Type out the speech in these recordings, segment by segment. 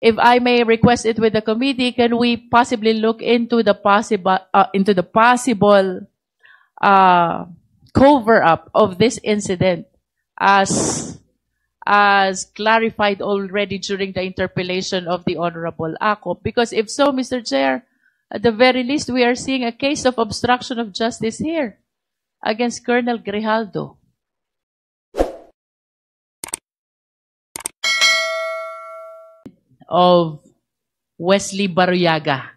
if I may request it with the committee, can we possibly look into the possible cover up of this incident as clarified already during the interpellation of the Honorable Acop? Because if so, Mr. Chair, at the very least, we are seeing a case of obstruction of justice here against Colonel Grijaldo. Of Wesley Barayuga.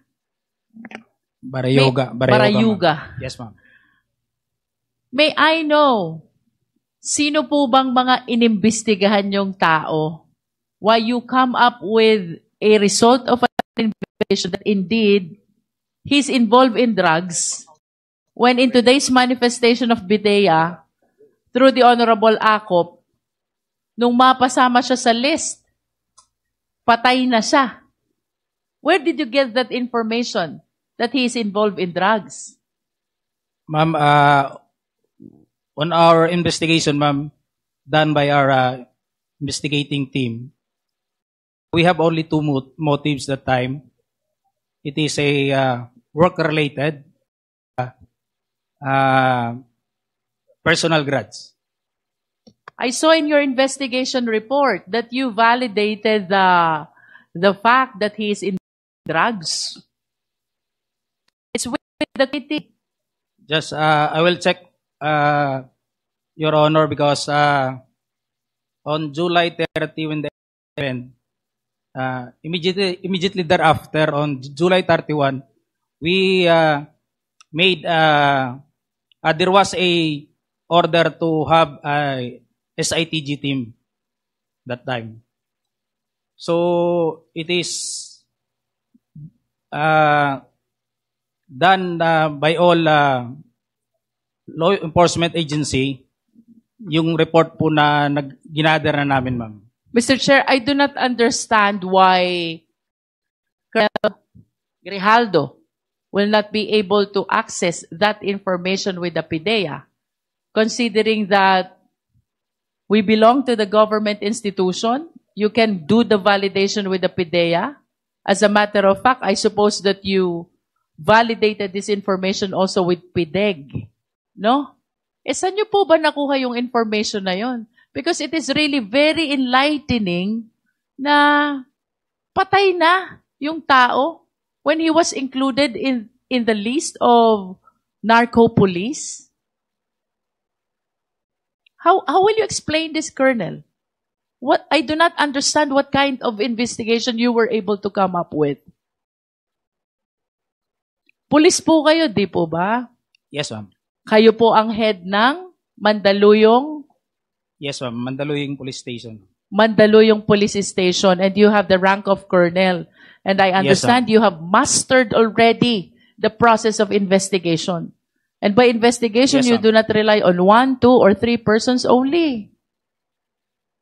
Barayuga. Yes, ma'am. May I know, sino po bang mga inimbestigahan yung tao? Why you come up with a result of an investigation that indeed he's involved in drugs, when in today's manifestation of Bidea, through the Honorable Acop, nung mapasama siya sa list, patay na siya. Where did you get that information that he is involved in drugs? Ma'am, on our investigation, ma'am, done by our investigating team, we have only two motives that time. It is a work-related, personal grudge. I saw in your investigation report that you validated the fact that he is in drugs. It's with the committee. Just, I will check, Your Honor, because on July 30, when the event, immediately thereafter, on July 31, we made, there was a order to have a SITG team that time. So it is done by all law enforcement agency, yung report po na ginather na namin, ma'am. Mr. Chair, I do not understand why Colonel Grijaldo will not be able to access that information with the PIDEA, considering that we belong to the government institution. You can do the validation with the PIDEA. As a matter of fact, I suppose that you validated this information also with PIDEG. No? Saan niyo po ba nakuha yung information na yon? Because it is really very enlightening na patay na yung tao when he was included in the list of narco police. How will you explain this, Colonel? What I do not understand what kind of investigation you were able to come up with. Pulis po kayo, di po ba? Yes, ma'am. Kayo po ang head ng Mandaluyong? Yes, ma'am. Mandaluyong Police Station. Mandaluyong Police Station, and you have the rank of colonel. And I understand you have mastered already the process of investigation. And by investigation, you do not rely on 1, 2, or 3 persons only.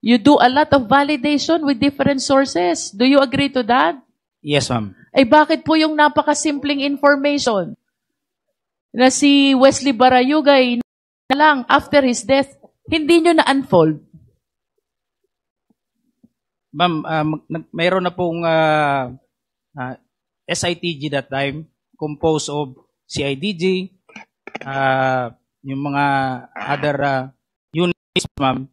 You do a lot of validation with different sources. Do you agree to that? Yes, ma'am. Eh bakit po yung napakasimpleng information na si Wesley Barayuga na lang after his death, hindi nyo na-unfold? Ma'am, mayroon na pong SITG that time, composed of CIDG, yung mga other units, ma'am.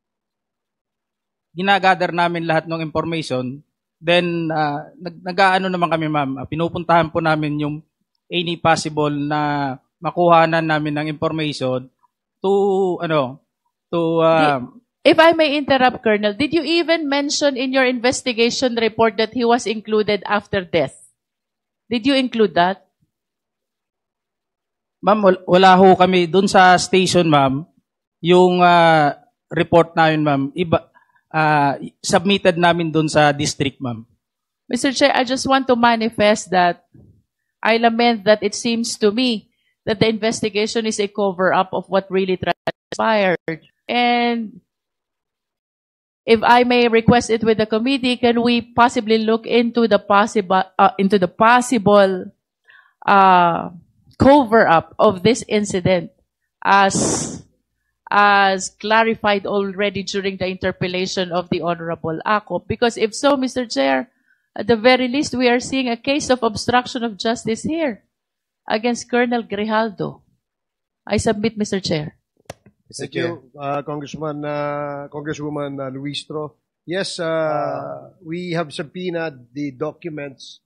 Ginagather namin lahat ng information. Then, nag-aano naman kami, ma'am. Pinupuntahan po namin yung any possible na makuhanan namin ng information to, If I may interrupt, Colonel, did you even mention in your investigation report that he was included after death? Did you include that? Ma'am, wala ho kami dun sa station, ma'am. Yung report namin, ma'am, submitted namin dun sa district, ma'am. Mr. Chair, I just want to manifest that I lament that it seems to me that the investigation is a cover-up of what really transpired. And if I may request it with the committee, can we possibly look into the possible cover-up of this incident as clarified already during the interpellation of the Honorable Acop? Because if so, Mr. Chair, At the very least, we are seeing a case of obstruction of justice here against Colonel Grijaldo. I submit, Mr. Chair. Thank you, Congresswoman Luistro. Yes, we have subpoenaed the documents